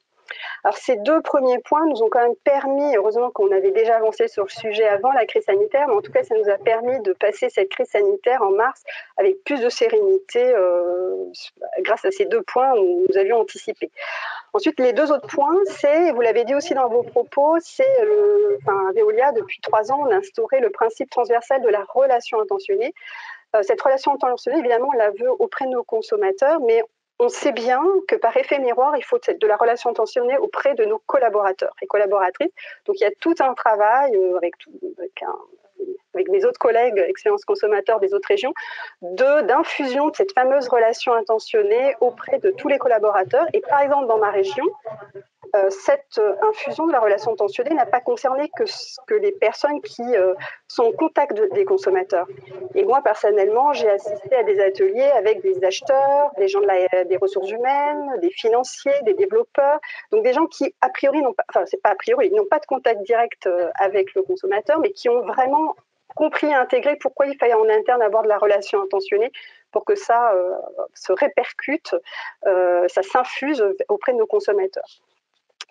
Alors ces 2 premiers points nous ont quand même permis, heureusement qu'on avait déjà avancé sur le sujet avant la crise sanitaire, mais en tout cas ça nous a permis de passer cette crise sanitaire en mars avec plus de sérénité grâce à ces 2 points où nous avions anticipé. Ensuite, les 2 autres points, c'est, vous l'avez dit aussi dans vos propos, c'est Veolia, depuis 3 ans, on a instauré le principe transversal de la relation intentionnée. Cette relation intentionnée, évidemment, on la veut auprès de nos consommateurs, mais on sait bien que par effet miroir, il faut de la relation intentionnée auprès de nos collaborateurs et collaboratrices. Donc il y a tout un travail avec mes autres collègues expérience consommateur des autres régions, d'infusion de cette fameuse relation intentionnée auprès de tous les collaborateurs. Et par exemple, dans ma région, cette infusion de la relation intentionnée n'a pas concerné que les personnes qui sont au contact des consommateurs. Et moi, personnellement, j'ai assisté à des ateliers avec des acheteurs, des gens des ressources humaines, des financiers, des développeurs, donc des gens qui, a priori, n'ont pas de contact direct avec le consommateur, mais qui ont vraiment compris et intégré pourquoi il fallait en interne avoir de la relation intentionnée pour que ça se répercute, ça s'infuse auprès de nos consommateurs.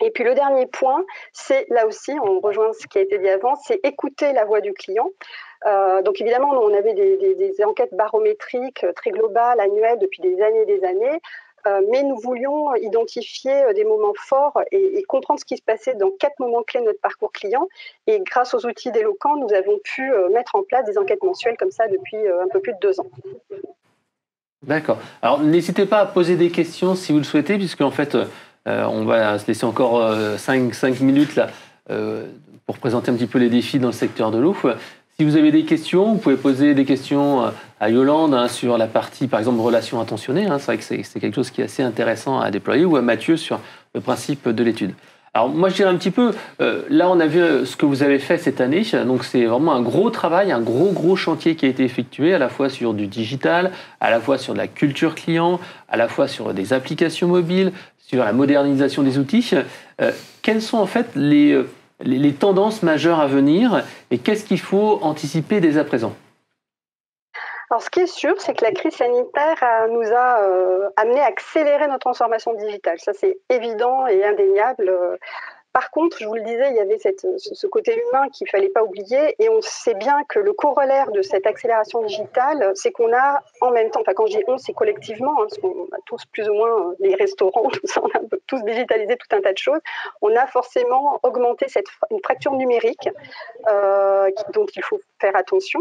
Et puis le dernier point, c'est là aussi, on rejoint ce qui a été dit avant, c'est écouter la voix du client. Donc évidemment, on avait des enquêtes barométriques très globales, annuelles, depuis des années, mais nous voulions identifier des moments forts et comprendre ce qui se passait dans 4 moments clés de notre parcours client. Et grâce aux outils d'Eloquent, nous avons pu mettre en place des enquêtes mensuelles comme ça depuis un peu plus de 2 ans. D'accord. Alors n'hésitez pas à poser des questions si vous le souhaitez, puisque en fait, on va se laisser encore 5 minutes là, pour présenter un petit peu les défis dans le secteur de l'eau. Si vous avez des questions, vous pouvez poser des questions à Yolande sur la partie, par exemple, relations intentionnées. C'est vrai que c'est quelque chose qui est assez intéressant à déployer, ou à Mathieu sur le principe de l'étude. Alors moi, je dirais un petit peu, là, on a vu ce que vous avez fait cette année. Donc c'est vraiment un gros travail, un gros chantier qui a été effectué, à la fois sur du digital, à la fois sur de la culture client, à la fois sur des applications mobiles, sur la modernisation des outils. Quelles sont en fait les tendances majeures à venir et qu'est-ce qu'il faut anticiper dès à présent? Alors, ce qui est sûr, c'est que la crise sanitaire nous a amené à accélérer notre transformation digitale. Ça, c'est évident et indéniable. Par contre, je vous le disais, il y avait ce côté humain qu'il ne fallait pas oublier, et on sait bien que le corollaire de cette accélération digitale, c'est qu'on a en même temps, enfin quand je dis on, c'est collectivement, parce qu'on a tous plus ou moins les restaurants, tout ça, on a tous digitalisé tout un tas de choses, on a forcément augmenté une fracture numérique dont il faut faire attention.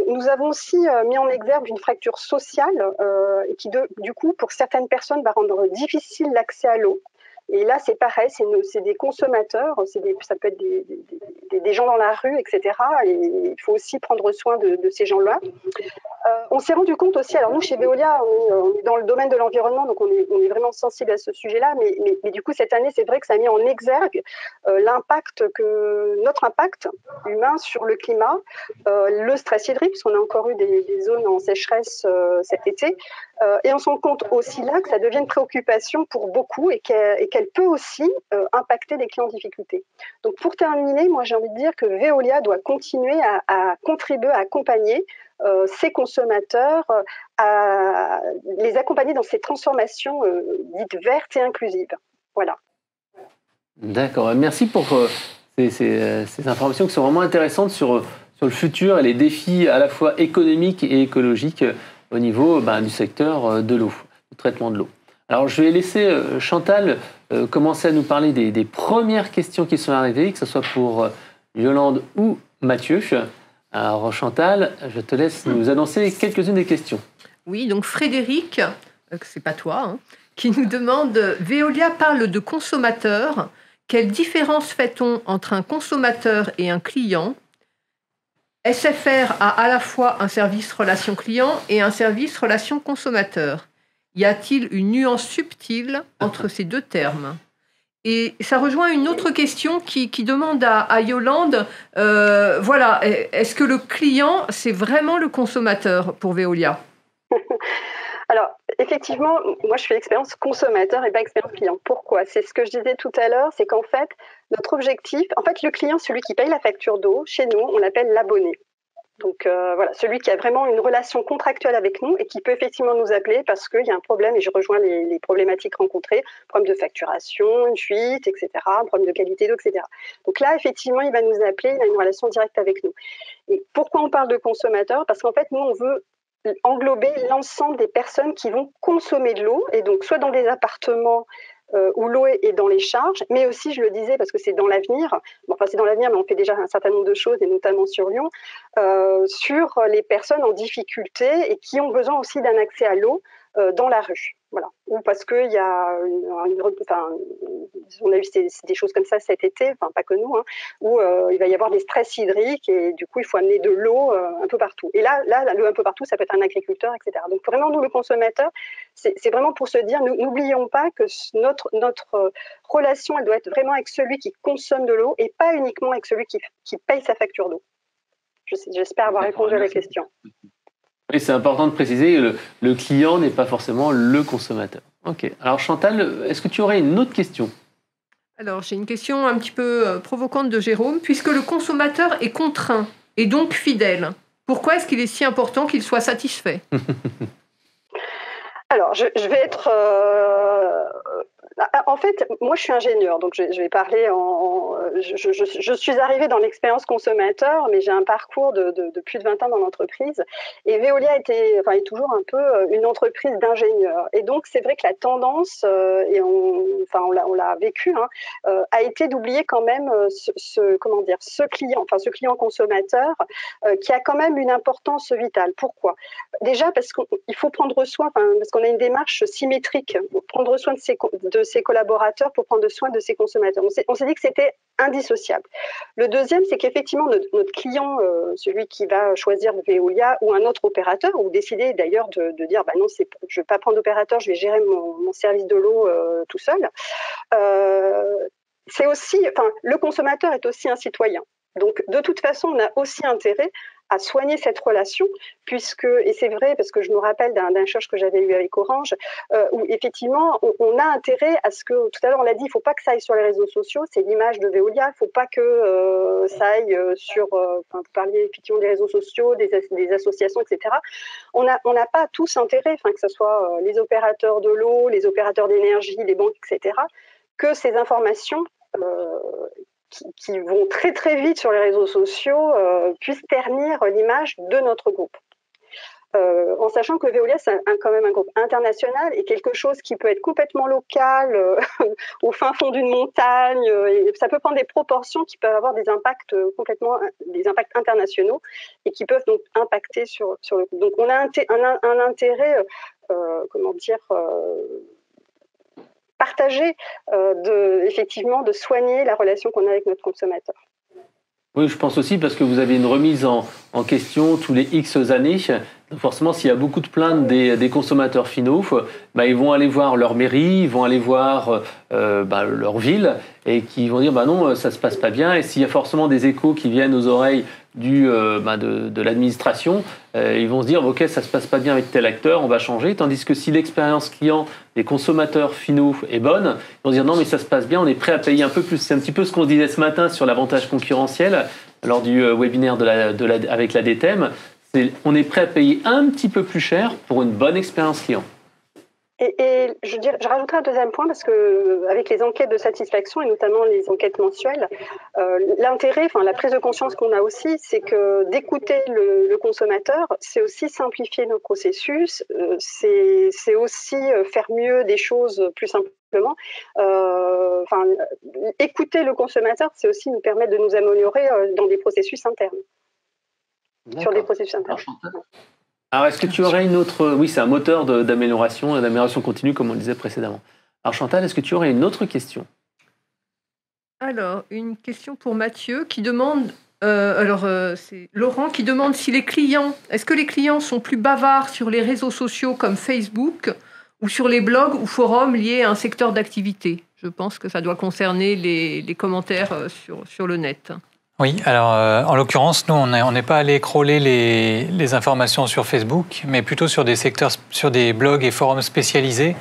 Nous avons aussi mis en exergue une fracture sociale qui, du coup, pour certaines personnes, va rendre difficile l'accès à l'eau. Et là, c'est pareil, c'est des consommateurs, ça peut être des gens dans la rue, etc. Et il faut aussi prendre soin de ces gens-là. On s'est rendu compte aussi, alors nous chez Veolia, on est dans le domaine de l'environnement, donc on est vraiment sensible à ce sujet-là, mais du coup cette année, c'est vrai que ça a mis en exergue notre impact humain sur le climat, le stress hydrique, puisqu'on a encore eu des zones en sécheresse cet été, et on se rend compte aussi là que ça devient une préoccupation pour beaucoup et qu'elle peut aussi impacter les clients en difficulté. Donc pour terminer, moi j'ai envie de dire que Veolia doit continuer à contribuer, à accompagner ces consommateurs, à les accompagner dans ces transformations dites vertes et inclusives. Voilà. D'accord. Merci pour ces informations qui sont vraiment intéressantes sur le futur et les défis à la fois économiques et écologiques au niveau du secteur de l'eau, du traitement de l'eau. Alors, je vais laisser Chantal commencer à nous parler des premières questions qui sont arrivées, que ce soit pour Yolande ou Mathieu. Alors, Chantal, je te laisse nous annoncer quelques-unes des questions. Oui, donc Frédéric, c'est pas toi, qui nous demande « Veolia parle de consommateur. Quelle différence fait-on entre un consommateur et un client ? SFR a à la fois un service relation client et un service relation consommateur. Y a-t-il une nuance subtile entre ces deux termes ?» Et ça rejoint une autre question qui demande à Yolande, voilà, est-ce que le client, c'est vraiment le consommateur pour Veolia ? Alors, effectivement, moi je fais l'expérience consommateur et pas expérience client. Pourquoi ? C'est ce que je disais tout à l'heure, c'est qu'en fait, notre objectif, en fait, le client, celui qui paye la facture d'eau, chez nous, on l'appelle l'abonné. Donc voilà, celui qui a vraiment une relation contractuelle avec nous et qui peut effectivement nous appeler parce qu'il y a un problème, et je rejoins les problématiques rencontrées, problème de facturation, une fuite, etc., un problème de qualité d'eau, etc. Donc là, effectivement, il va nous appeler, il a une relation directe avec nous. Et pourquoi on parle de consommateur ? Parce qu'en fait, nous, on veut englober l'ensemble des personnes qui vont consommer de l'eau, et donc soit dans des appartements où l'eau est dans les charges, mais aussi, je le disais, parce que c'est dans l'avenir, c'est dans l'avenir, mais on fait déjà un certain nombre de choses, et notamment sur Lyon, sur les personnes en difficulté et qui ont besoin aussi d'un accès à l'eau dans la rue. Voilà. Ou parce qu'il y a on a eu des choses comme ça cet été, enfin pas que nous, hein, où il va y avoir des stress hydriques et du coup il faut amener de l'eau un peu partout. Et là, l'eau un peu partout, ça peut être un agriculteur, etc. Donc vraiment, nous, le consommateur, c'est vraiment pour se dire, n'oublions pas que notre relation, elle doit être vraiment avec celui qui consomme de l'eau et pas uniquement avec celui qui paye sa facture d'eau. J'espère avoir répondu à la question. Oui, c'est important de préciser, le client n'est pas forcément le consommateur. Ok. Alors Chantal, est-ce que tu aurais une autre question ? Alors, j'ai une question un petit peu provocante de Jérôme. Puisque le consommateur est contraint et donc fidèle, pourquoi est-ce qu'il est si important qu'il soit satisfait ? Alors, je vais être... En fait, moi, je suis ingénieure, donc je vais parler je suis arrivée dans l'expérience consommateur, mais j'ai un parcours de plus de 20 ans dans l'entreprise. Et Veolia est toujours un peu une entreprise d'ingénieurs. Et donc, c'est vrai que la tendance, et on l'a vécu, hein, a été d'oublier quand même ce client consommateur qui a quand même une importance vitale. Pourquoi ? Déjà, parce qu'il faut prendre soin, parce qu'on a une démarche symétrique, prendre soin de ses collaborateurs pour prendre soin de ses consommateurs. On s'est dit que c'était indissociable. Le deuxième, c'est qu'effectivement, notre client, celui qui va choisir Veolia ou un autre opérateur, ou décider d'ailleurs de dire non, je ne vais pas prendre d'opérateur, je vais gérer mon service de l'eau tout seul, c'est aussi, le consommateur est aussi un citoyen. Donc, de toute façon, on a aussi intérêt à soigner cette relation, et c'est vrai, parce que je me rappelle d'un échange que j'avais eu avec Orange, où effectivement, on a intérêt à ce que, tout à l'heure on l'a dit, il ne faut pas que ça aille sur les réseaux sociaux, c'est l'image de Veolia, il ne faut pas que ça aille sur, vous parliez effectivement des réseaux sociaux, des associations, etc. On n'a pas tous intérêt, que ce soit les opérateurs de l'eau, les opérateurs d'énergie, les banques, etc., que ces informations qui vont très très vite sur les réseaux sociaux puissent ternir l'image de notre groupe. En sachant que Veolia, c'est quand même un groupe international et quelque chose qui peut être complètement local, au fin fond d'une montagne, et ça peut prendre des proportions qui peuvent avoir des impacts internationaux et qui peuvent donc impacter sur le groupe. Donc on a un intérêt, partagé effectivement de soigner la relation qu'on a avec notre consommateur. Oui, je pense aussi parce que vous avez une remise en question tous les X années. Donc forcément, s'il y a beaucoup de plaintes des consommateurs finaux, ils vont aller voir leur mairie, ils vont aller voir leur ville et qui vont dire non, ça se passe pas bien. Et s'il y a forcément des échos qui viennent aux oreilles de l'administration, ils vont se dire ok, ça se passe pas bien avec tel acteur, on va changer. Tandis que si l'expérience client des consommateurs finaux est bonne, ils vont dire non, mais ça se passe bien, on est prêt à payer un peu plus. C'est un petit peu ce qu'on disait ce matin sur l'avantage concurrentiel lors du webinaire avec la DTEM. On est prêt à payer un petit peu plus cher pour une bonne expérience client. Et je rajouterai un deuxième point parce que avec les enquêtes de satisfaction et notamment les enquêtes mensuelles, l'intérêt, la prise de conscience qu'on a aussi, c'est que d'écouter le consommateur, c'est aussi simplifier nos processus, c'est aussi faire mieux des choses plus simplement. Écouter le consommateur, c'est aussi nous permettre de nous améliorer dans des processus internes. D'accord. Sur des processus internes. Alors, est-ce que tu aurais une autre... Oui, c'est un moteur d'amélioration continue, comme on le disait précédemment. Alors, Chantal, est-ce que tu aurais une autre question ? Alors, une question pour Mathieu qui demande... c'est Laurent qui demande si est-ce que les clients sont plus bavards sur les réseaux sociaux comme Facebook ou sur les blogs ou forums liés à un secteur d'activité ? Je pense que ça doit concerner les commentaires sur le net. Oui, alors en l'occurrence, nous, on n'est pas allé crawler les informations sur Facebook, mais plutôt sur des secteurs, sur des blogs et forums spécialisés.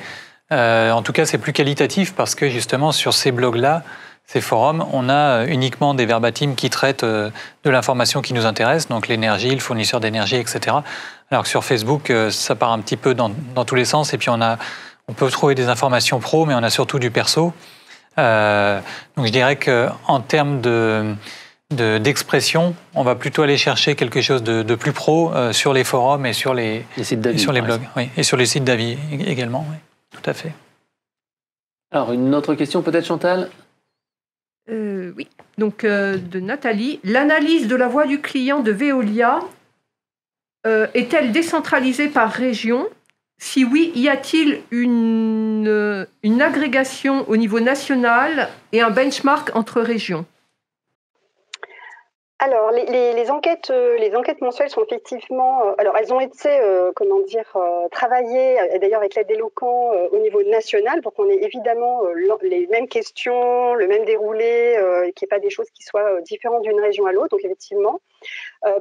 En tout cas, c'est plus qualitatif parce que justement, sur ces blogs-là, ces forums, on a uniquement des verbatims qui traitent de l'information qui nous intéresse, donc l'énergie, le fournisseur d'énergie, etc. Alors que sur Facebook, ça part un petit peu dans tous les sens, et puis on peut trouver des informations pro, mais on a surtout du perso. Donc je dirais qu'en termes d'expression, on va plutôt aller chercher quelque chose de plus pro sur les forums et sur les blogs. Oui, et sur les sites d'avis également, oui, tout à fait. Alors, une autre question peut-être, Chantal ? Oui, donc de Nathalie. L'analyse de la voix du client de Veolia est-elle décentralisée par région ? Si oui, y a-t-il une agrégation au niveau national et un benchmark entre régions? Alors, les enquêtes mensuelles sont effectivement, alors elles ont été, travaillées, d'ailleurs avec l'aide des Locan au niveau national, pour qu'on ait évidemment les mêmes questions, le même déroulé, et qu'il n'y ait pas des choses qui soient différentes d'une région à l'autre. Donc effectivement.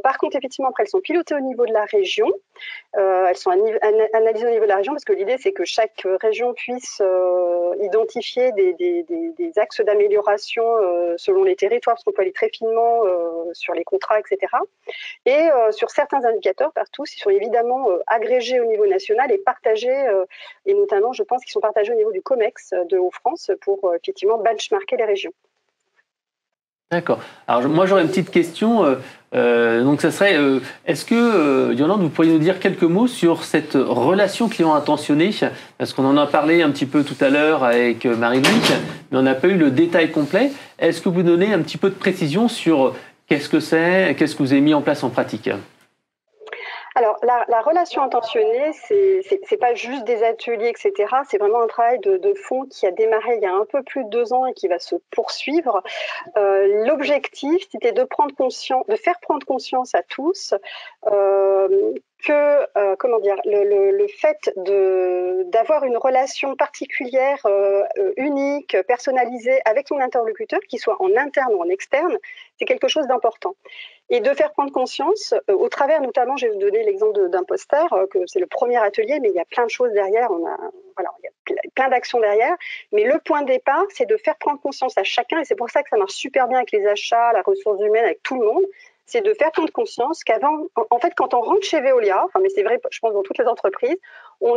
Par contre, effectivement, après, elles sont pilotées au niveau de la région. Elles sont analysées au niveau de la région parce que l'idée, c'est que chaque région puisse identifier des axes d'amélioration selon les territoires, parce qu'on peut aller très finement sur les contrats, etc. Et sur certains indicateurs, partout, ils sont évidemment agrégés au niveau national et partagés, et notamment, je pense qu'ils sont partagés au niveau du COMEX de Hauts-France pour effectivement benchmarker les régions. D'accord. Alors moi j'aurais une petite question. Donc ça serait, est-ce que Yolande, vous pourriez nous dire quelques mots sur cette relation client intentionné, parce qu'on en a parlé un petit peu tout à l'heure avec Marie-Louise, mais on n'a pas eu le détail complet. Est-ce que vous donnez un petit peu de précision sur qu'est-ce que c'est, qu'est-ce que vous avez mis en place en pratique? Alors, la relation intentionnée, c'est pas juste des ateliers, etc. C'est vraiment un travail de fond qui a démarré il y a un peu plus de 2 ans et qui va se poursuivre. L'objectif, c'était de faire prendre conscience à tous que le fait d'avoir une relation particulière, unique, personnalisée avec ton interlocuteur, qu'il soit en interne ou en externe, c'est quelque chose d'important. Et de faire prendre conscience, au travers notamment, je vais vous donner l'exemple d'un poster, que c'est le premier atelier, mais il y a plein de choses derrière, il y a plein d'actions derrière, mais le point de départ, c'est de faire prendre conscience à chacun, et c'est pour ça que ça marche super bien avec les achats, la ressource humaine, avec tout le monde, c'est de faire prendre conscience qu'avant, en fait, quand on rentre chez Veolia, mais c'est vrai, je pense dans toutes les entreprises, on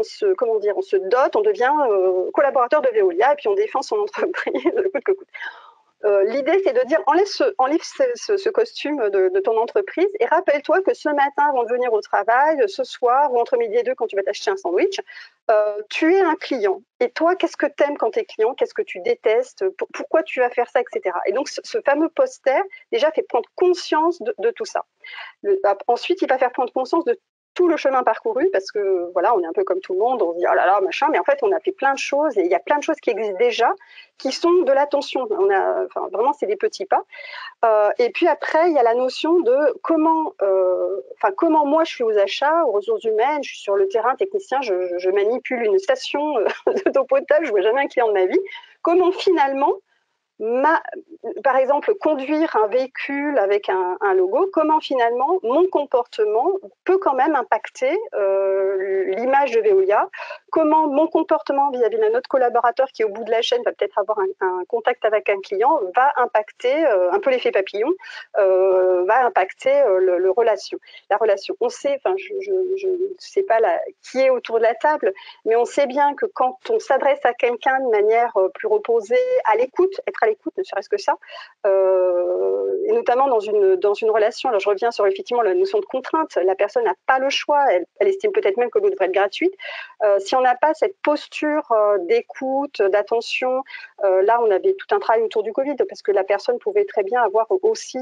se dote, on devient collaborateur de Veolia, et puis on défend son entreprise coûte que coûte. L'idée, c'est de dire enlève ce costume de ton entreprise et rappelle-toi que ce matin, avant de venir au travail, ce soir ou entre midi et deux, quand tu vas t'acheter un sandwich, tu es un client. Et toi, qu'est-ce que tu aimes quand tu es client? Qu'est-ce que tu détestes? Pourquoi tu vas faire ça, etc. Et donc, ce fameux poster, déjà, fait prendre conscience de tout ça. Ensuite, il va faire prendre conscience de tout le chemin parcouru, parce que voilà, on est un peu comme tout le monde, on se dit oh là là, machin, mais en fait, on a fait plein de choses et il y a plein de choses qui existent déjà qui sont de l'attention. Vraiment, c'est des petits pas. Et puis après, il y a la notion de comment moi je suis aux achats, aux ressources humaines, je suis sur le terrain technicien, je manipule une station d'eau potable, je vois jamais un client de ma vie. Comment finalement par exemple, conduire un véhicule avec un logo, comment finalement mon comportement peut quand même impacter l'image de Veolia, comment mon comportement vis-à-vis d'un autre collaborateur qui, au bout de la chaîne, va peut-être avoir un contact avec un client, va impacter un peu l'effet papillon, va impacter la relation. On sait, je ne sais pas qui est autour de la table, mais on sait bien que quand on s'adresse à quelqu'un de manière plus reposée, à l'écoute, être à l'écoute, ne serait-ce que ça, et notamment dans une relation. Alors je reviens sur effectivement la notion de contrainte. La personne n'a pas le choix, elle estime peut-être même que l'eau devrait être gratuite. Si on n'a pas cette posture d'écoute, d'attention, là on avait tout un travail autour du Covid, parce que la personne pouvait très bien avoir aussi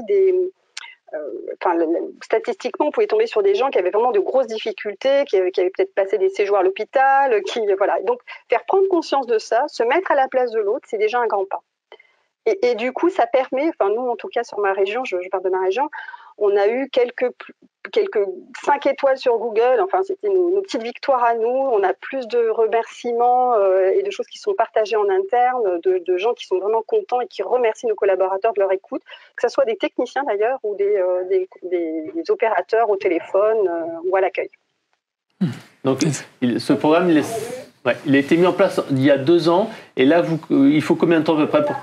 statistiquement, on pouvait tomber sur des gens qui avaient vraiment de grosses difficultés, qui avaient peut-être passé des séjours à l'hôpital, voilà. Donc, faire prendre conscience de ça, se mettre à la place de l'autre, c'est déjà un grand pas. Et du coup, ça permet, nous en tout cas sur ma région, je parle de ma région, on a eu quelques 5 étoiles sur Google, c'était nos petites victoires à nous, on a plus de remerciements et de choses qui sont partagées en interne, de gens qui sont vraiment contents et qui remercient nos collaborateurs de leur écoute, que ce soit des techniciens d'ailleurs ou des opérateurs au téléphone ou à l'accueil. Donc ce programme, il a été mis en place il y a 2 ans, et là, il faut combien de temps à peu près pour...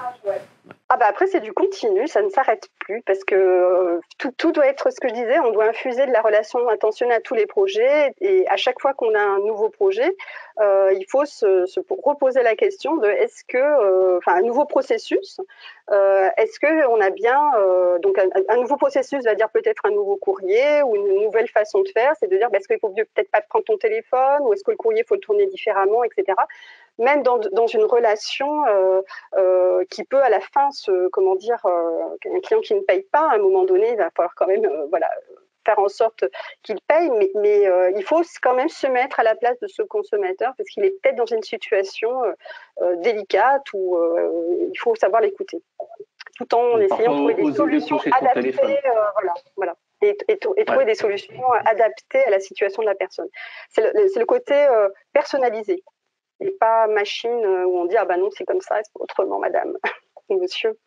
Après, c'est du continu, ça ne s'arrête plus, parce que tout doit être ce que je disais, on doit infuser de la relation intentionnelle à tous les projets, et à chaque fois qu'on a un nouveau projet, il faut se reposer la question de est-ce que, un nouveau processus, est-ce qu'on a bien, donc un nouveau processus va dire peut-être un nouveau courrier ou une nouvelle façon de faire, c'est de dire est-ce qu'il faut peut-être pas prendre ton téléphone, ou est-ce que le courrier faut le tourner différemment, etc. Même dans une relation qui peut à la fin un client qui ne paye pas, à un moment donné, il va falloir quand même faire en sorte qu'il paye, mais il faut quand même se mettre à la place de ce consommateur parce qu'il est peut-être dans une situation délicate où il faut savoir l'écouter, tout en essayant de trouver des solutions adaptées. Voilà. Et trouver des solutions adaptées à la situation de la personne. C'est le côté personnalisé, et pas machine où on dit ah ben non c'est comme ça, c'est autrement madame ou monsieur.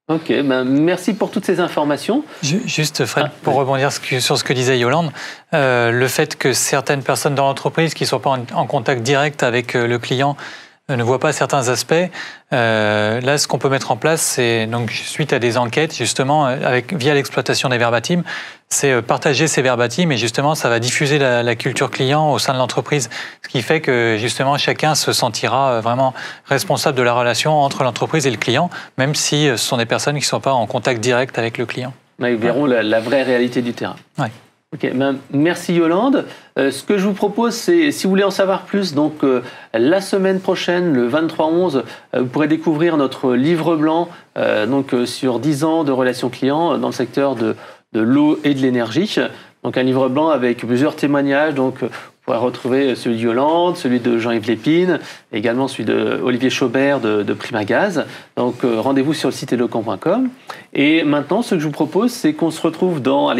Ok, merci pour toutes ces informations. Juste Fred, pour rebondir sur ce que disait Yolande, le fait que certaines personnes dans l'entreprise qui ne sont pas en contact direct avec le client ne voient pas certains aspects, là ce qu'on peut mettre en place, c'est donc suite à des enquêtes justement via l'exploitation des verbatims, c'est partager ces verbatims et justement ça va diffuser la culture client au sein de l'entreprise, ce qui fait que justement chacun se sentira vraiment responsable de la relation entre l'entreprise et le client, même si ce sont des personnes qui ne sont pas en contact direct avec le client. Ils verront la vraie réalité du terrain. Ouais. Ok, merci Yolande. Ce que je vous propose, c'est, si vous voulez en savoir plus, donc la semaine prochaine, le 23/11, vous pourrez découvrir notre livre blanc sur 10 ans de relations clients dans le secteur de l'eau et de l'énergie. Donc un livre blanc avec plusieurs témoignages. Donc vous pourrez retrouver celui de Yolande, celui de Jean-Yves Lépine, également celui de Olivier Chaubert de Primagaz. Donc rendez-vous sur le site eloquent.com. Et maintenant, ce que je vous propose, c'est qu'on se retrouve dans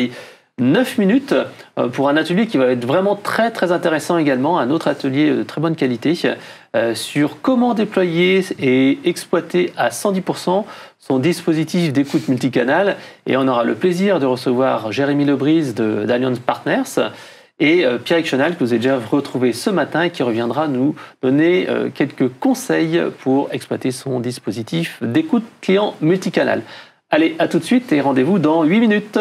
9 minutes pour un atelier qui va être vraiment très très intéressant également, un autre atelier de très bonne qualité sur comment déployer et exploiter à 110% son dispositif d'écoute multicanal. Et on aura le plaisir de recevoir Jérémy Lebrise d'Alliance Partners et Pierrick Chenal, que vous avez déjà retrouvé ce matin et qui reviendra nous donner quelques conseils pour exploiter son dispositif d'écoute client multicanal. Allez, à tout de suite et rendez-vous dans 8 minutes.